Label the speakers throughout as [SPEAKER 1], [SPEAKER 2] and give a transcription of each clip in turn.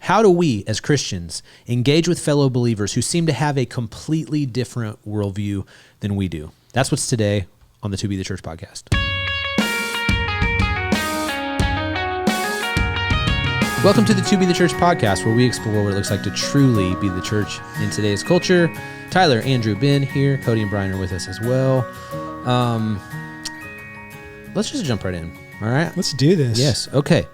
[SPEAKER 1] How do we, as Christians, engage with fellow believers who seem to have a completely different worldview than we do? That's what's today on the To Be the Church podcast. Welcome to the To Be the Church podcast, where we explore what it looks like to truly be the church in today's culture. Tyler, Andrew, Ben here. Cody and Brian are with us as well. Let's just jump right in. All right?
[SPEAKER 2] Let's do this.
[SPEAKER 1] Yes. Okay.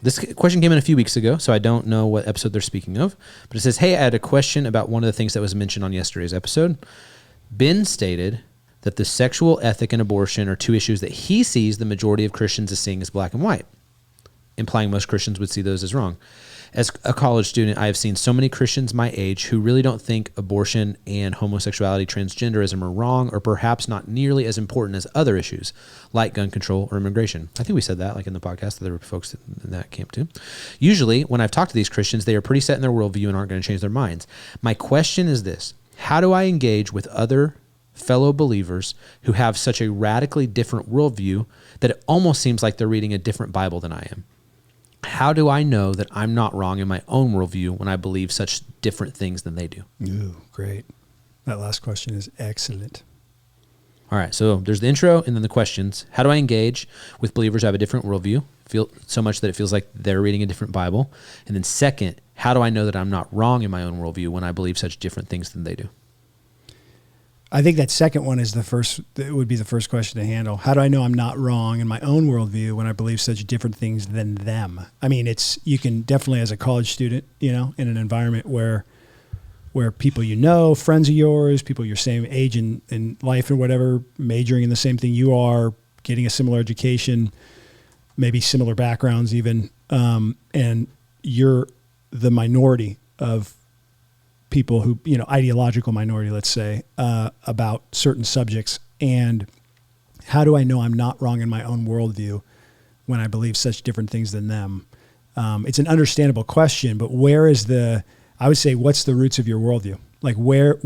[SPEAKER 1] This question came in a few weeks ago, so I don't know what episode they're speaking of. But it says, hey, I had a question about one of the things that was mentioned on yesterday's episode. Ben stated that the sexual ethic and abortion are two issues that he sees the majority of Christians as seeing as black and white, implying most Christians would see those as wrong. As a college student, I have seen so many Christians my age who really don't think abortion and homosexuality, transgenderism are wrong, or perhaps not nearly as important as other issues like gun control or immigration. I think we said that like in the podcast, that there were folks in that camp too. Usually when I've talked to these Christians, they are pretty set in their worldview and aren't going to change their minds. My question is this: how do I engage with other fellow believers who have such a radically different worldview that it almost seems like they're reading a different Bible than I am? How do I know that I'm not wrong in my own worldview when I believe such different things than they do?
[SPEAKER 2] Ooh, great. That last question is excellent.
[SPEAKER 1] All right, so there's the intro and then the questions. How do I engage with believers who have a different worldview, feel so much that it feels like they're reading a different Bible? And then second, how do I know that I'm not wrong in my own worldview when I believe such different things than they do?
[SPEAKER 2] I think that second one is it would be the first question to handle. How do I know I'm not wrong in my own worldview when I believe such different things than them? I mean, you can definitely, as a college student, in an environment where people friends of yours, people your same age in life or whatever, majoring in the same thing you are, getting a similar education, maybe similar backgrounds even, and you're the minority of people who, ideological minority, let's say, about certain subjects. And how do I know I'm not wrong in my own worldview when I believe such different things than them? It's an understandable question, but what's the roots of your worldview? Like your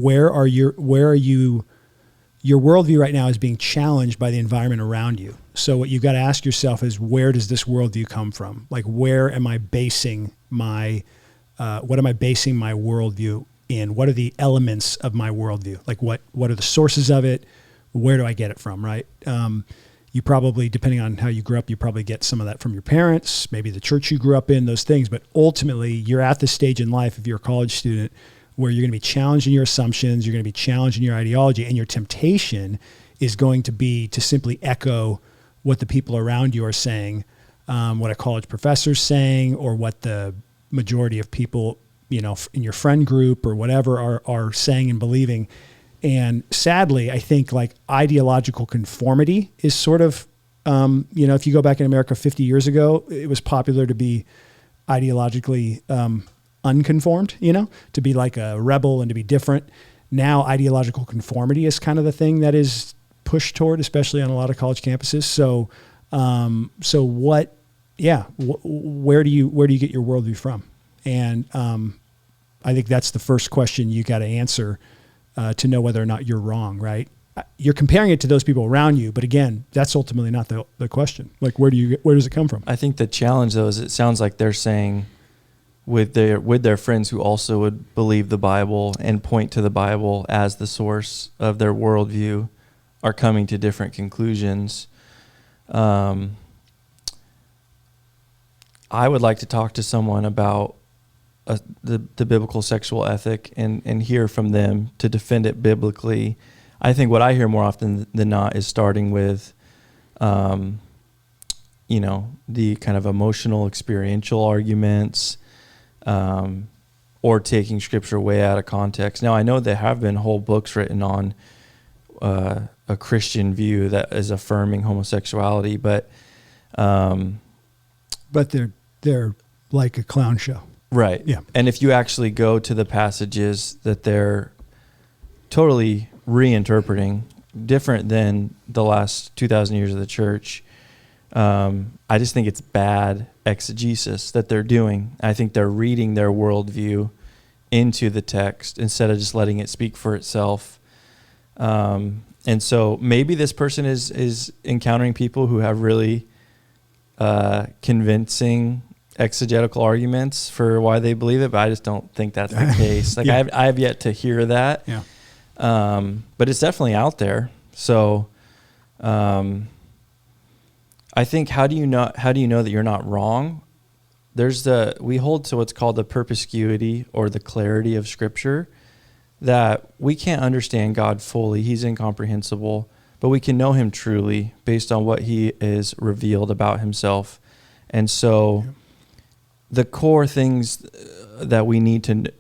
[SPEAKER 2] worldview right now is being challenged by the environment around you. So what you've got to ask yourself is, where does this worldview come from? Like, where am I basing what am I basing my worldview in? What are the elements of my worldview? Like what are the sources of it? Where do I get it from, right? You probably, depending on how you grew up, you probably get some of that from your parents, maybe the church you grew up in, those things. But ultimately, you're at the stage in life, if you're a college student, where you're going to be challenged in your assumptions, you're going to be challenged in your ideology, and your temptation is going to be to simply echo what the people around you are saying, what a college professor's saying, or what the majority of people, in your friend group or whatever are saying and believing. And sadly, I think like ideological conformity is sort of, if you go back in America 50 years ago, it was popular to be ideologically unconformed, to be like a rebel and to be different. Now, ideological conformity is kind of the thing that is pushed toward, especially on a lot of college campuses. So where do you get your worldview from? And I think that's the first question you got to answer to know whether or not you're wrong, right? You're comparing it to those people around you, but again, that's ultimately not the question. Like, where does it come from?
[SPEAKER 3] I think the challenge, though, is it sounds like they're saying with their friends who also would believe the Bible and point to the Bible as the source of their worldview are coming to different conclusions. I would like to talk to someone about the biblical sexual ethic and hear from them to defend it biblically. I think what I hear more often than not is starting with, the kind of emotional, experiential arguments, or taking scripture way out of context. Now, I know there have been whole books written on a Christian view that is affirming homosexuality, but
[SPEAKER 2] they're like a clown show.
[SPEAKER 3] Right.
[SPEAKER 2] Yeah.
[SPEAKER 3] And if you actually go to the passages that they're totally reinterpreting, different than the last 2,000 years of the church, I just think it's bad exegesis that they're doing. I think they're reading their worldview into the text instead of just letting it speak for itself. And so maybe this person is encountering people who have really convincing exegetical arguments for why they believe it, but I just don't think that's the case. Like I have yet to hear that.
[SPEAKER 2] Yeah.
[SPEAKER 3] But it's definitely out there. So, I think how do you know that you're not wrong? We hold to what's called the perspicuity or the clarity of Scripture, that we can't understand God fully. He's incomprehensible, but we can know him truly based on what he is revealed about himself. And so the core things that we need to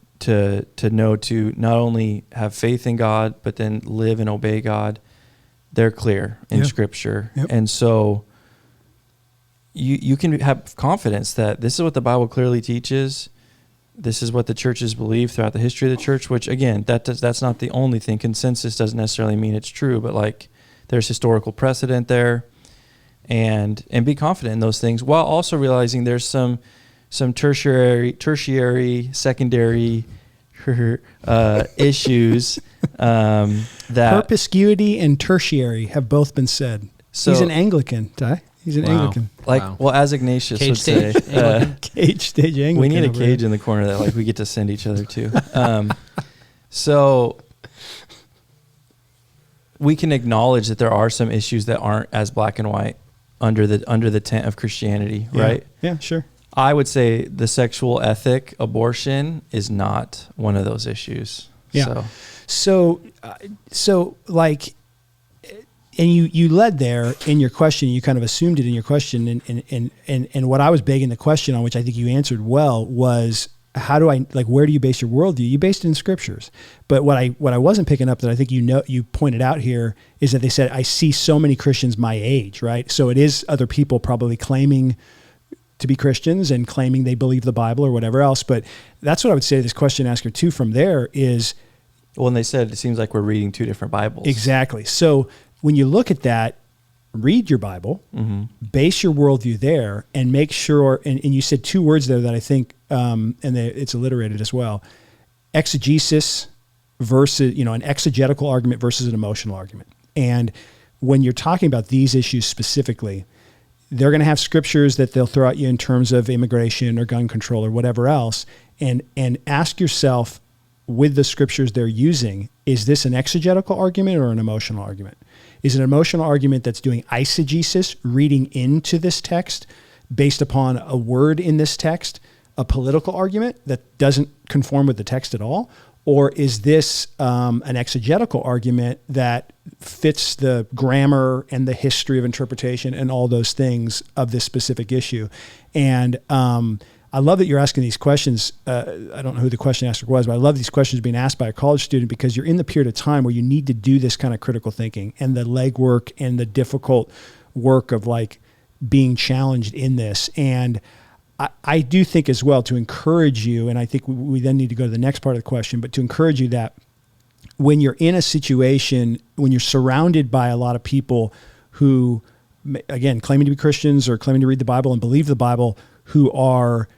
[SPEAKER 3] know to not only have faith in God, but then live and obey God, they're clear in Scripture. Yep. And so you can have confidence that this is what the Bible clearly teaches. This is what the churches believe throughout the history of the church, which again, that's not the only thing. Consensus doesn't necessarily mean it's true, but like there's historical precedent there, and be confident in those things while also realizing there's some tertiary, secondary issues that
[SPEAKER 2] perspicuity and tertiary have both been said. So, he's an Anglican, Ty. He's an Anglican.
[SPEAKER 3] Well, as Ignatius would say,
[SPEAKER 2] cage stage Anglican.
[SPEAKER 3] We need a cage in the corner that like we get to send each other to. So we can acknowledge that there are some issues that aren't as black and white under the tent of Christianity, right?
[SPEAKER 2] Yeah, sure.
[SPEAKER 3] I would say the sexual ethic, abortion, is not one of those issues.
[SPEAKER 2] Yeah. So like, and you led there in your question. You kind of assumed it in your question, and what I was begging the question on, which I think you answered well, was where do you base your worldview? You based it in Scriptures. But what I wasn't picking up that I think you pointed out here is that they said, I see so many Christians my age, right? So it is other people probably claiming to be Christians and claiming they believe the Bible or whatever else. But that's what I would say to this question asker too from there is...
[SPEAKER 3] Well, and they said it seems like we're reading two different Bibles.
[SPEAKER 2] Exactly. So when you look at that, read your Bible, base your worldview there, and make sure, and you said two words there that I think, it's alliterated as well, exegesis versus, an exegetical argument versus an emotional argument. And when you're talking about these issues specifically, they're going to have scriptures that they'll throw at you in terms of immigration or gun control or whatever else, and ask yourself, with the scriptures they're using, is this an exegetical argument or an emotional argument? Is it an emotional argument that's doing eisegesis, reading into this text based upon a word in this text, a political argument that doesn't conform with the text at all? Or is this an exegetical argument that fits the grammar and the history of interpretation and all those things of this specific issue? And I love that you're asking these questions. I don't know who the question asker was, but I love these questions being asked by a college student, because you're in the period of time where you need to do this kind of critical thinking and the legwork and the difficult work of like being challenged in this. And I do think as well, to encourage you, and I think we then need to go to the next part of the question, but to encourage you that when you're in a situation, when you're surrounded by a lot of people who, again, claiming to be Christians or claiming to read the Bible and believe the Bible, who are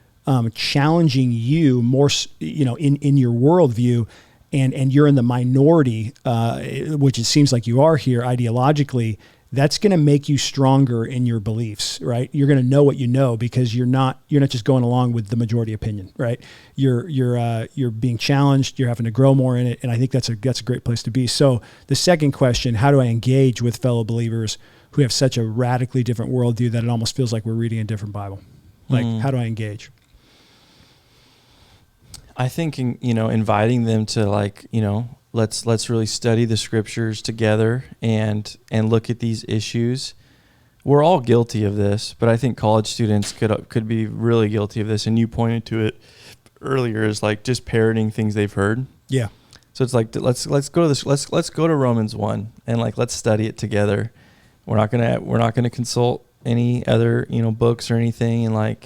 [SPEAKER 2] challenging you more, in your worldview, and you're in the minority, which it seems like you are here ideologically, that's going to make you stronger in your beliefs, right? You're going to know what you know because you're not just going along with the majority opinion, right? You're being challenged. You're having to grow more in it, and I think that's a great place to be. So the second question: how do I engage with fellow believers who have such a radically different worldview that it almost feels like we're reading a different Bible? Like, how do I engage?
[SPEAKER 3] I think, inviting them to let's really study the scriptures together and look at these issues. We're all guilty of this, but I think college students could be really guilty of this. And you pointed to it earlier as like just parroting things they've heard.
[SPEAKER 2] Yeah.
[SPEAKER 3] So it's like let's go to this. Let's go to Romans 1 and let's study it together. We're not gonna consult any other books or anything, and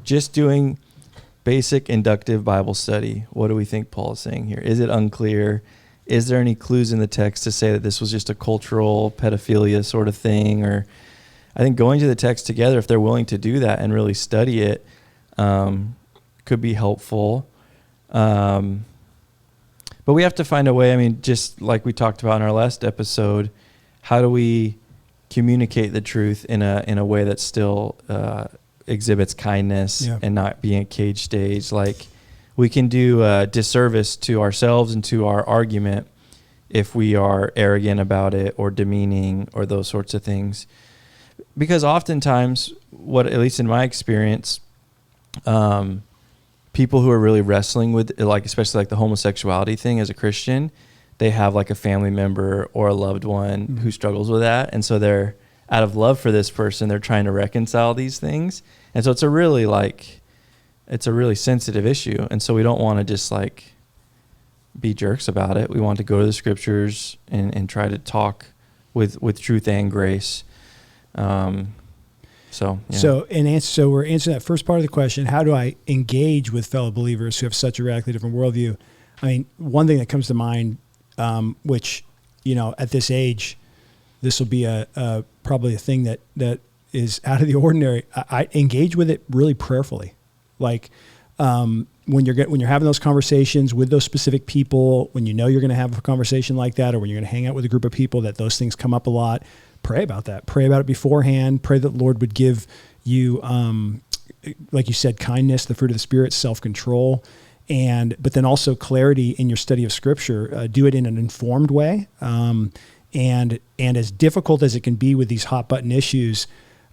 [SPEAKER 3] just doing basic inductive Bible study. What do we think Paul is saying here? Is it unclear? Is there any clues in the text to say that this was just a cultural pedophilia sort of thing? Or I think going to the text together, if they're willing to do that and really study it, could be helpful. But we have to find a way. Just like we talked about in our last episode, how do we communicate the truth in a way that's still exhibits kindness
[SPEAKER 2] Yeah.
[SPEAKER 3] and not being a cage stage. Like, we can do a disservice to ourselves and to our argument if we are arrogant about it or demeaning or those sorts of things. Because oftentimes, at least in my experience, people who are really wrestling with, like, especially like the homosexuality thing as a Christian, they have like a family member or a loved one who struggles with that. And so they're, out of love for this person, they're trying to reconcile these things. And so it's a really sensitive issue. And so we don't want to just like be jerks about it. We want to go to the scriptures and try to talk with truth and grace. So
[SPEAKER 2] we're answering that first part of the question. How do I engage with fellow believers who have such a radically different worldview? I mean, one thing that comes to mind, which, at this age, this will be probably a thing that is out of the ordinary. I engage with it really prayerfully. Like, when you're having those conversations with those specific people, when you're going to have a conversation like that, or when you're going to hang out with a group of people that those things come up a lot, pray about that. Pray about it beforehand. Pray that the Lord would give you, like you said, kindness, the fruit of the Spirit, self-control, but then also clarity in your study of Scripture. Do it in an informed way. And as difficult as it can be with these hot button issues,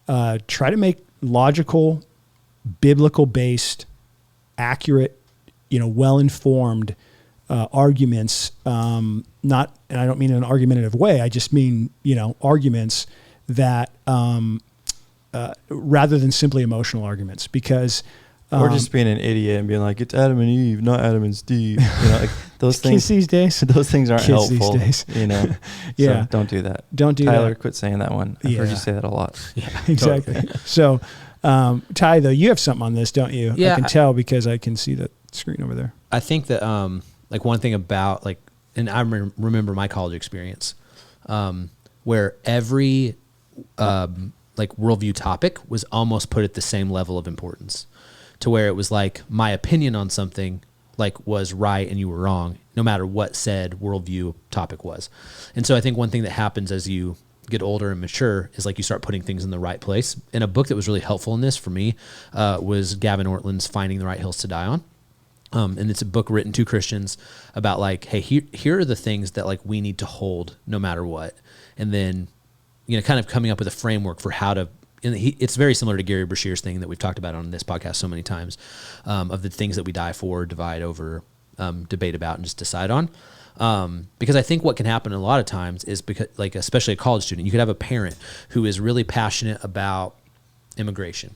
[SPEAKER 2] try to make logical, biblical-based, accurate, well-informed arguments. And I don't mean in an argumentative way. I just mean arguments that rather than simply emotional arguments, because.
[SPEAKER 3] Or just being an idiot and being like, it's Adam and Eve, not Adam and Steve. Like those things.
[SPEAKER 2] Kids these days.
[SPEAKER 3] Those things aren't
[SPEAKER 2] Kids
[SPEAKER 3] helpful.
[SPEAKER 2] these days.
[SPEAKER 3] Yeah. So don't do that.
[SPEAKER 2] Don't do
[SPEAKER 3] Tyler,
[SPEAKER 2] that.
[SPEAKER 3] quit saying that one. I've heard you say that a lot.
[SPEAKER 2] Yeah, exactly. So, Ty, though, you have something on this, don't you?
[SPEAKER 1] Yeah,
[SPEAKER 2] I can tell because I can see the screen over there.
[SPEAKER 1] I think that like one thing about like, and I remember my college experience, where every like worldview topic was almost put at the same level of importance, to where it was like my opinion on something like was right and you were wrong, no matter what said worldview topic was. And so I think one thing that happens as you get older and mature is like you start putting things in the right place. And a book that was really helpful in this for me was Gavin Ortland's Finding the Right Hills to Die On. And it's a book written to Christians about like, hey, here are the things that like we need to hold no matter what. And then, kind of coming up with a framework for how to, and it's very similar to Gary Breshear's thing that we've talked about on this podcast so many times, of the things that we die for, divide over, debate about, and just decide on. Because I think what can happen a lot of times is because, like, especially a college student, you could have a parent who is really passionate about immigration,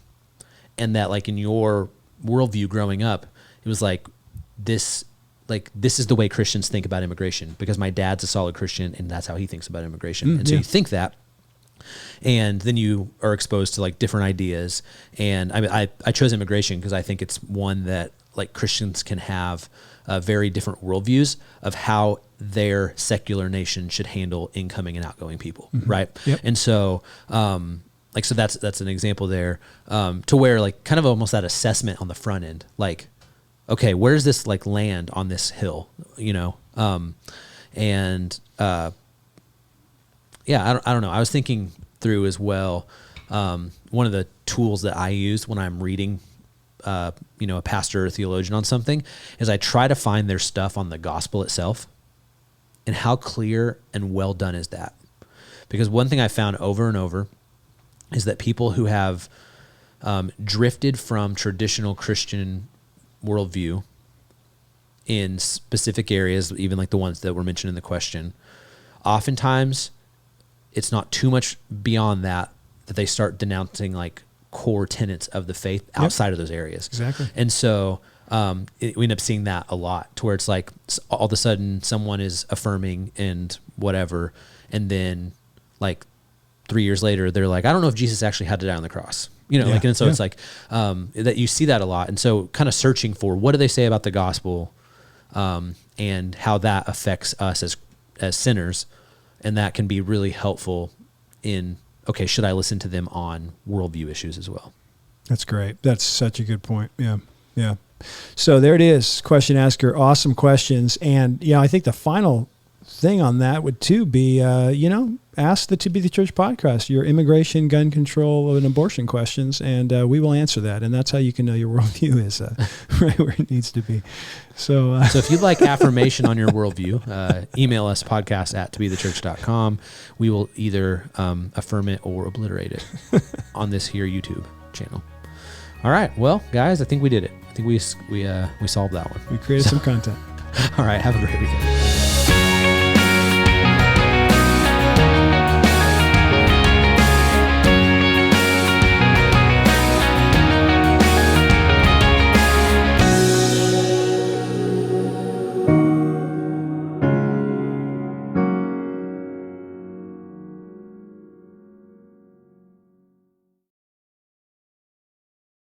[SPEAKER 1] and that like in your worldview growing up, it was like this is the way Christians think about immigration because my dad's a solid Christian and that's how he thinks about immigration. And so you think that. And then you are exposed to like different ideas. And I mean, I chose immigration because I think it's one that like Christians can have very different worldviews of how their secular nation should handle incoming and outgoing people. Right.
[SPEAKER 2] Yep.
[SPEAKER 1] And so, so that's an example there, to where like kind of almost that assessment on the front end, like, okay, where's this like land on this hill, yeah, I don't know. I was thinking through as well. One of the tools that I use when I'm reading, a pastor or a theologian on something is I try to find their stuff on the gospel itself and how clear and well done is that? Because one thing I found over and over is that people who have drifted from traditional Christian worldview in specific areas, even like the ones that were mentioned in the question, oftentimes it's not too much beyond that they start denouncing like core tenets of the faith outside of those areas.
[SPEAKER 2] Exactly.
[SPEAKER 1] And so we end up seeing that a lot, to where it's like all of a sudden someone is affirming and whatever, and then like 3 years later they're like, I don't know if Jesus actually had to die on the cross. It's like that you see that a lot. And so kind of searching for what do they say about the gospel, and how that affects us as sinners. And that can be really helpful in, okay, should I listen to them on worldview issues as well?
[SPEAKER 2] That's great. That's such a good point. Yeah. So there it is. Question asker, awesome questions. And I think the final thing on that would too be, ask the To Be the Church podcast your immigration, gun control, and abortion questions, and we will answer that. And that's how you can know your worldview is right where it needs to be. So
[SPEAKER 1] if you'd like affirmation on your worldview, email us podcast@tobethechurch.com. We will either affirm it or obliterate it on this here YouTube channel. All right. Well, guys, I think we did it. I think we solved that one.
[SPEAKER 2] We created some content.
[SPEAKER 1] All right. Have a great weekend.